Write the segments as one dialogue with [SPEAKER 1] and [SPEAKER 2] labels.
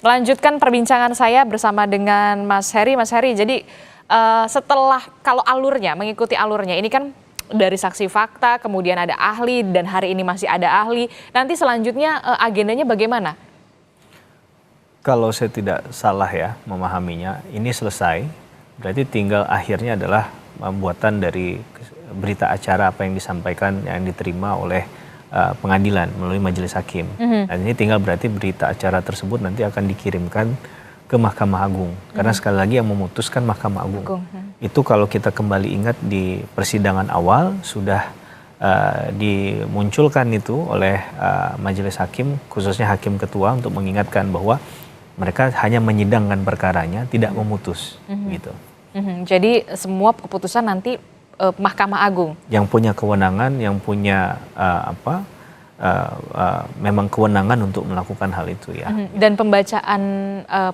[SPEAKER 1] Melanjutkan perbincangan saya bersama dengan Mas Heri. Mas Heri, jadi setelah kalau alurnya, mengikuti alurnya, ini kan dari saksi fakta, kemudian ada ahli, dan hari ini masih ada ahli. Nanti selanjutnya agendanya bagaimana?
[SPEAKER 2] Kalau saya tidak salah ya memahaminya, ini selesai, berarti tinggal akhirnya adalah pembuatan dari berita acara apa yang disampaikan, yang diterima oleh pengadilan melalui majelis hakim. Dan ini tinggal berarti berita acara tersebut nanti akan dikirimkan ke Mahkamah Agung. Karena sekali lagi yang memutuskan Mahkamah Agung. Itu kalau kita kembali ingat di persidangan awal sudah dimunculkan itu oleh majelis hakim, khususnya hakim ketua, untuk mengingatkan bahwa mereka hanya menyidangkan perkaranya, tidak memutus. Gitu.
[SPEAKER 1] Jadi semua keputusan nanti Mahkamah Agung
[SPEAKER 2] yang punya kewenangan, yang punya memang kewenangan untuk melakukan hal itu ya.
[SPEAKER 1] Dan pembacaan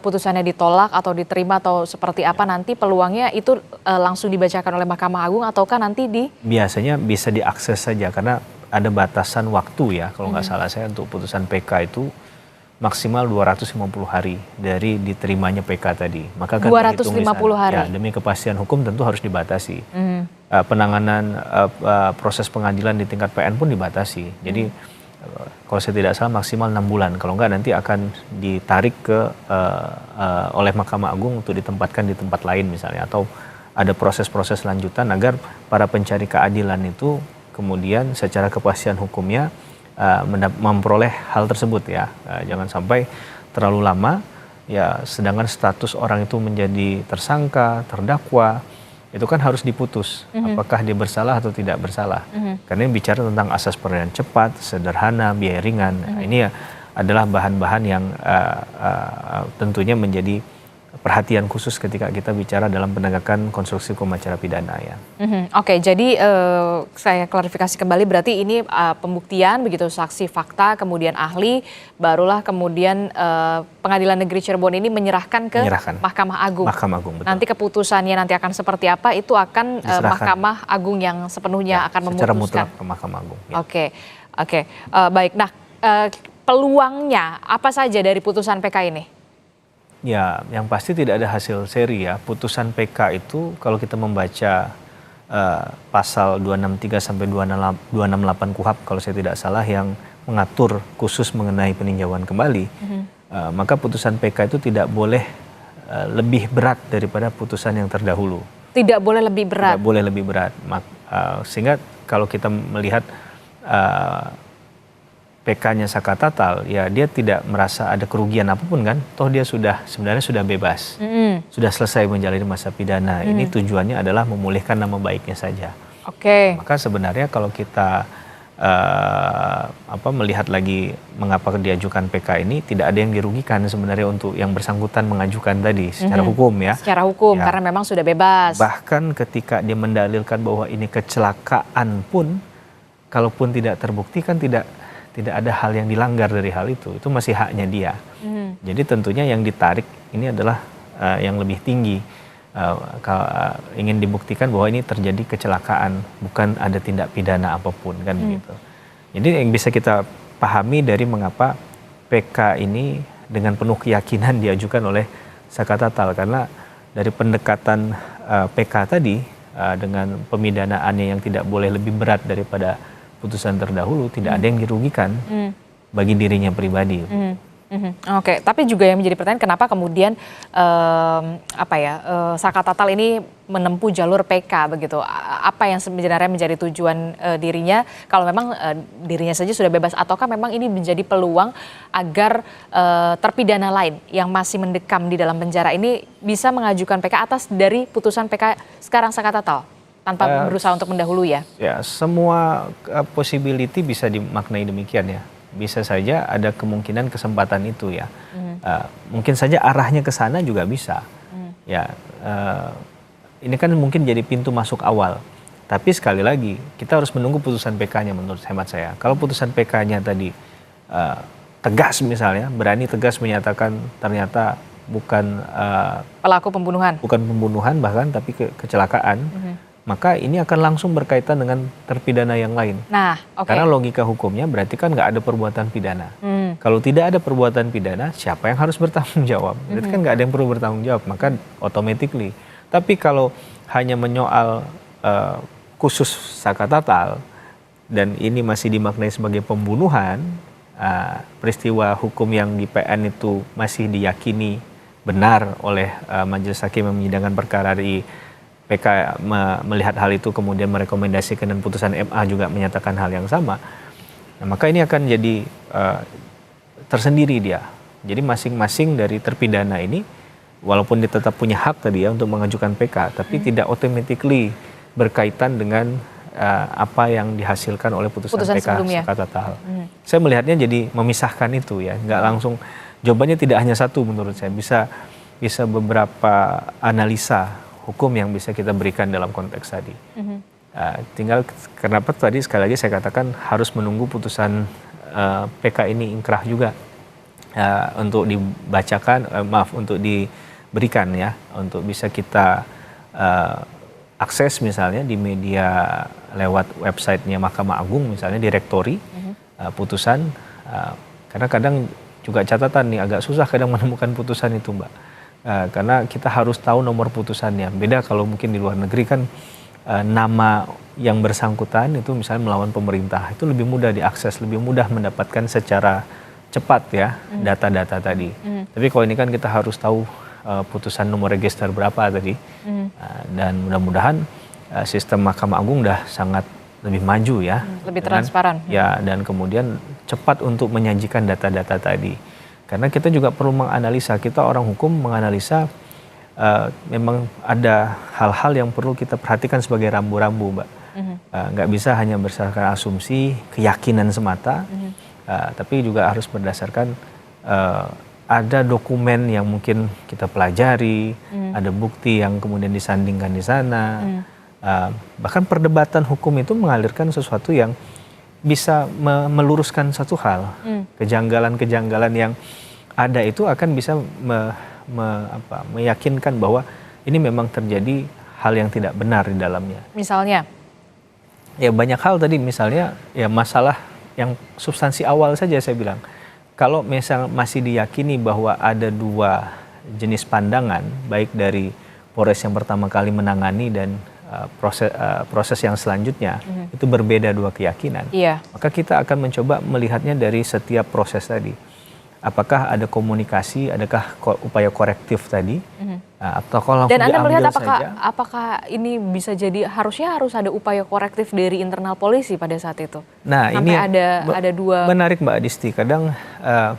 [SPEAKER 1] putusannya ditolak atau diterima atau seperti apa nanti peluangnya itu langsung dibacakan oleh Mahkamah Agung ataukah nanti
[SPEAKER 2] biasanya bisa diakses saja karena ada batasan waktu ya, kalau nggak salah saya, untuk putusan PK itu maksimal 250 hari dari diterimanya PK tadi. Maka kan
[SPEAKER 1] 250 hari.
[SPEAKER 2] Ya, demi kepastian hukum tentu harus dibatasi. Penanganan proses pengadilan di tingkat PN pun dibatasi. Jadi kalau saya tidak salah maksimal 6 bulan. Kalau enggak nanti akan ditarik oleh Mahkamah Agung untuk ditempatkan di tempat lain misalnya, atau ada proses-proses lanjutan agar para pencari keadilan itu kemudian secara kepastian hukumnya memperoleh hal tersebut ya. Jangan sampai terlalu lama ya, sedangkan status orang itu menjadi tersangka, terdakwa, itu kan harus diputus apakah dia bersalah atau tidak bersalah. Karena ini bicara tentang asas peradilan cepat, sederhana, biaya ringan. Nah, ini ya adalah bahan-bahan yang tentunya menjadi perhatian khusus ketika kita bicara dalam penegakan konstruksi hukum acara pidana ya.
[SPEAKER 1] Oke, jadi saya klarifikasi kembali, berarti ini pembuktian begitu, saksi fakta, kemudian ahli, barulah kemudian Pengadilan Negeri Cirebon ini menyerahkan ke Mahkamah Agung.
[SPEAKER 2] Mahkamah Agung, betul.
[SPEAKER 1] Nanti keputusannya nanti akan seperti apa itu akan Mahkamah Agung yang sepenuhnya akan memutuskan.
[SPEAKER 2] Secara mutlak ke Mahkamah Agung. Ya.
[SPEAKER 1] Oke, baik. Nah, peluangnya apa saja dari putusan PK ini?
[SPEAKER 2] Ya, yang pasti tidak ada hasil seri ya. Putusan PK itu kalau kita membaca pasal 263 sampai 268 KUHP kalau saya tidak salah, yang mengatur khusus mengenai peninjauan kembali, maka putusan PK itu tidak boleh lebih berat daripada putusan yang terdahulu.
[SPEAKER 1] Tidak boleh lebih berat?
[SPEAKER 2] Tidak boleh lebih berat. Sehingga kalau kita melihat PK-nya Saka Tatal, ya dia tidak merasa ada kerugian apapun kan, toh dia sebenarnya sudah bebas, sudah selesai menjalani masa pidana. Ini tujuannya adalah memulihkan nama baiknya saja. Maka sebenarnya kalau kita melihat lagi mengapa diajukan PK ini, tidak ada yang dirugikan sebenarnya untuk yang bersangkutan mengajukan tadi secara hukum ya.
[SPEAKER 1] Secara hukum ya, karena memang sudah bebas.
[SPEAKER 2] Bahkan ketika dia mendalilkan bahwa ini kecelakaan pun, kalaupun tidak terbukti kan tidak ada hal yang dilanggar dari hal itu masih haknya dia. Jadi tentunya yang ditarik ini adalah yang lebih tinggi. Ingin dibuktikan bahwa ini terjadi kecelakaan, bukan ada tindak pidana apapun kan begitu. Jadi yang bisa kita pahami dari mengapa PK ini dengan penuh keyakinan diajukan oleh Saka Tatal, karena dari pendekatan PK tadi dengan pemidanaannya yang tidak boleh lebih berat daripada putusan terdahulu, tidak ada yang dirugikan bagi dirinya pribadi.
[SPEAKER 1] Oke, tapi juga yang menjadi pertanyaan, kenapa kemudian Saka Tatal ini menempuh jalur PK begitu? Apa yang sebenarnya menjadi tujuan dirinya? Kalau memang dirinya saja sudah bebas, ataukah memang ini menjadi peluang agar terpidana lain yang masih mendekam di dalam penjara ini bisa mengajukan PK atas dari putusan PK sekarang Saka Tatal? Tanpa berusaha untuk mendahului ya? Ya,
[SPEAKER 2] semua possibility bisa dimaknai demikian ya. Bisa saja ada kemungkinan kesempatan itu ya. Mungkin saja arahnya ke sana juga bisa. Ya, ini kan mungkin jadi pintu masuk awal. Tapi sekali lagi kita harus menunggu putusan PK-nya menurut hemat saya. Kalau putusan PK-nya tadi tegas misalnya, berani tegas menyatakan ternyata bukan
[SPEAKER 1] pelaku pembunuhan.
[SPEAKER 2] Bukan pembunuhan bahkan, tapi kecelakaan. maka ini akan langsung berkaitan dengan terpidana yang lain.
[SPEAKER 1] Nah, oke.
[SPEAKER 2] Karena logika hukumnya berarti kan nggak ada perbuatan pidana. Kalau tidak ada perbuatan pidana, siapa yang harus bertanggung jawab? Berarti kan nggak ada yang perlu bertanggung jawab, maka automatically. Tapi kalau hanya menyoal khusus saka tatal, dan ini masih dimaknai sebagai pembunuhan, peristiwa hukum yang di PN itu masih diyakini benar oleh majelis hakim yang menyidangkan perkara di PK melihat hal itu kemudian merekomendasikan dan putusan MA juga menyatakan hal yang sama. Nah, maka ini akan jadi tersendiri dia. Jadi masing-masing dari terpidana ini walaupun dia tetap punya hak tadi ya untuk mengajukan PK, tapi tidak automatically berkaitan dengan apa yang dihasilkan oleh putusan PK saka tatal. Saya melihatnya jadi memisahkan itu ya, nggak langsung. Jawabannya tidak hanya satu menurut saya, bisa beberapa analisa hukum yang bisa kita berikan dalam konteks tadi. Tinggal kenapa tadi sekali lagi saya katakan harus menunggu putusan PK ini ingkrah juga untuk dibacakan, untuk diberikan ya, untuk bisa kita akses misalnya di media lewat websitenya Mahkamah Agung misalnya direktori putusan, karena kadang juga catatan nih agak susah kadang menemukan putusan itu Mbak. Karena kita harus tahu nomor putusannya. Beda kalau mungkin di luar negeri kan nama yang bersangkutan itu misalnya melawan pemerintah itu lebih mudah diakses, lebih mudah mendapatkan secara cepat ya data-data tadi. Tapi kalau ini kan kita harus tahu putusan nomor register berapa tadi. Dan mudah-mudahan sistem Mahkamah Agung udah sangat lebih maju ya.
[SPEAKER 1] Lebih transparan.
[SPEAKER 2] Ya, dan kemudian cepat untuk menyajikan data-data tadi. Karena kita juga perlu menganalisa, kita orang hukum menganalisa memang ada hal-hal yang perlu kita perhatikan sebagai rambu-rambu, Mbak. Nggak bisa hanya berdasarkan asumsi, keyakinan semata, tapi juga harus berdasarkan ada dokumen yang mungkin kita pelajari, ada bukti yang kemudian disandingkan di sana. Bahkan perdebatan hukum itu mengalirkan sesuatu yang bisa meluruskan satu hal. Kejanggalan-kejanggalan yang ada itu akan bisa meyakinkan bahwa ini memang terjadi hal yang tidak benar di dalamnya.
[SPEAKER 1] Misalnya?
[SPEAKER 2] Ya banyak hal tadi, misalnya ya masalah yang substansi awal saja saya bilang. Kalau misal masih diyakini bahwa ada dua jenis pandangan, baik dari Polres yang pertama kali menangani dan proses yang selanjutnya itu berbeda dua keyakinan, maka kita akan mencoba melihatnya dari setiap proses tadi. Apakah ada komunikasi, adakah upaya korektif tadi, atau kalau
[SPEAKER 1] dan Anda melihat
[SPEAKER 2] saja,
[SPEAKER 1] apakah ini bisa jadi harus ada upaya korektif dari internal polisi pada saat itu?
[SPEAKER 2] Nah,
[SPEAKER 1] sampai ini ada dua.
[SPEAKER 2] Menarik Mbak Adisti, kadang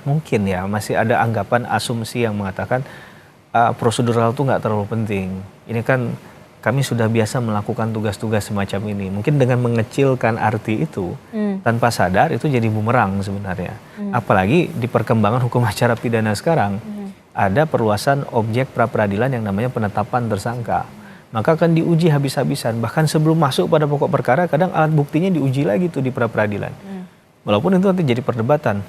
[SPEAKER 2] mungkin ya masih ada anggapan asumsi yang mengatakan prosedural itu nggak terlalu penting. Ini kan kami sudah biasa melakukan tugas-tugas semacam ini. Mungkin dengan mengecilkan arti itu, tanpa sadar itu jadi bumerang sebenarnya. Apalagi di perkembangan hukum acara pidana sekarang, ada perluasan objek pra-peradilan yang namanya penetapan tersangka. Maka akan diuji habis-habisan. Bahkan sebelum masuk pada pokok perkara, kadang alat buktinya diuji lagi tuh di pra-peradilan. Walaupun itu nanti jadi perdebatan.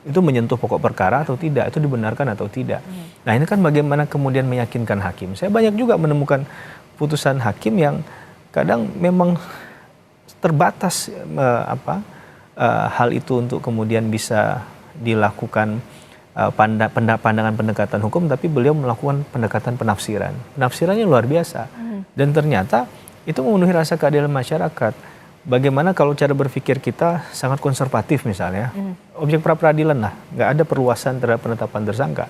[SPEAKER 2] Itu menyentuh pokok perkara atau tidak, itu dibenarkan atau tidak. Nah ini kan bagaimana kemudian meyakinkan hakim. Saya banyak juga menemukan putusan hakim yang kadang memang terbatas hal itu untuk kemudian bisa dilakukan pandangan pendekatan hukum, tapi beliau melakukan pendekatan penafsiran. Penafsirannya luar biasa. Dan ternyata itu memenuhi rasa keadilan masyarakat. Bagaimana kalau cara berpikir kita sangat konservatif misalnya, objek pra-peradilan lah, nggak ada perluasan terhadap penetapan tersangka.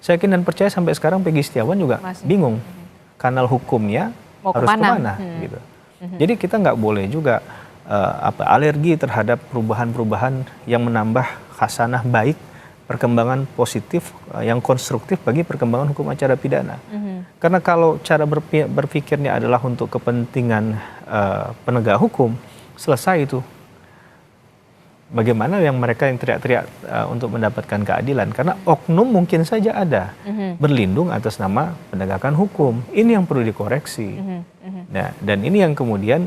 [SPEAKER 2] Saya yakin dan percaya sampai sekarang Peggy Setiawan juga bingung kanal hukumnya harus kemana gitu. Jadi kita nggak boleh juga alergi terhadap perubahan-perubahan yang menambah khasanah baik, perkembangan positif yang konstruktif bagi perkembangan hukum acara pidana. Karena kalau cara berpikirnya adalah untuk kepentingan penegak hukum, selesai itu. Bagaimana yang mereka yang teriak-teriak untuk mendapatkan keadilan? Karena oknum mungkin saja ada berlindung atas nama penegakan hukum. Ini yang perlu dikoreksi. Nah, dan ini yang kemudian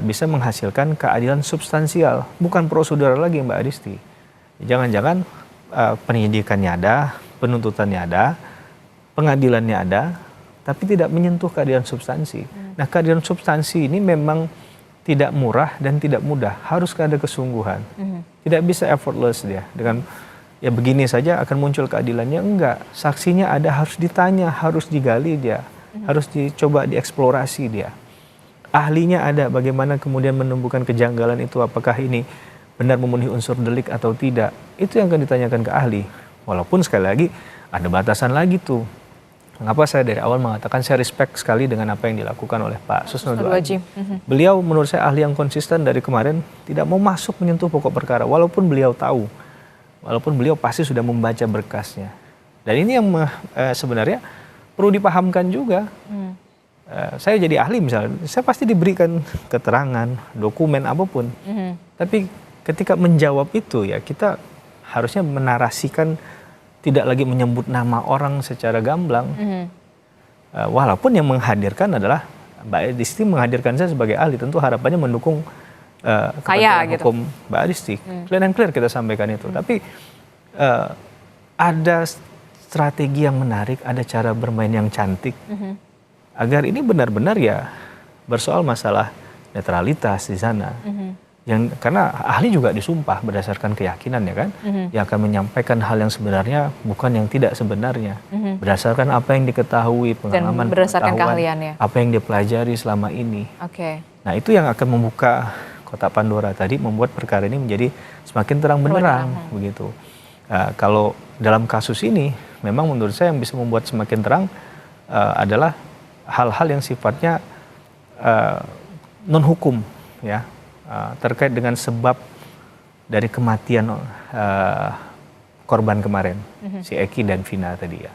[SPEAKER 2] bisa menghasilkan keadilan substansial, bukan prosedural lagi Mbak Adisti. Jangan-jangan penyidikannya ada, penuntutannya ada, pengadilannya ada, tapi tidak menyentuh keadilan substansi. Nah, keadilan substansi ini memang tidak murah dan tidak mudah, harus ada kesungguhan. Tidak bisa effortless dia dengan ya begini saja akan muncul keadilannya, enggak. Saksinya ada, harus ditanya, harus digali dia, harus dicoba dieksplorasi dia. Ahlinya ada, bagaimana kemudian menemukan kejanggalan itu, apakah ini benar memenuhi unsur delik atau tidak, itu yang akan ditanyakan ke ahli. Walaupun sekali lagi ada batasan lagi tuh. Mengapa saya dari awal mengatakan saya respect sekali dengan apa yang dilakukan oleh Pak Susno Duaji. Beliau menurut saya ahli yang konsisten dari kemarin, tidak mau masuk menyentuh pokok perkara, walaupun beliau tahu, walaupun beliau pasti sudah membaca berkasnya. Dan ini yang sebenarnya perlu dipahamkan juga. Saya jadi ahli misalnya, saya pasti diberikan keterangan, dokumen apapun. Tapi ketika menjawab itu ya kita harusnya menarasikan, tidak lagi menyebut nama orang secara gamblang. Walaupun yang menghadirkan adalah Mbak Adisti, menghadirkan saya sebagai ahli, tentu harapannya mendukung kepentingan hukum Mbak Adisti. Clear and clear kita sampaikan itu. Tapi ada strategi yang menarik, ada cara bermain yang cantik. Agar ini benar-benar ya bersoal masalah netralitas di sana. Karena ahli juga disumpah berdasarkan keyakinan ya kan, yang akan menyampaikan hal yang sebenarnya bukan yang tidak sebenarnya, berdasarkan apa yang diketahui, pengalaman,
[SPEAKER 1] dan berdasarkan keahliannya,
[SPEAKER 2] apa yang dia pelajari selama ini. Nah itu yang akan membuka kotak Pandora tadi, membuat perkara ini menjadi semakin terang benderang begitu. Kalau dalam kasus ini memang menurut saya yang bisa membuat semakin terang adalah hal-hal yang sifatnya non hukum ya, terkait dengan sebab dari kematian korban kemarin, si Eki dan Vina tadi ya.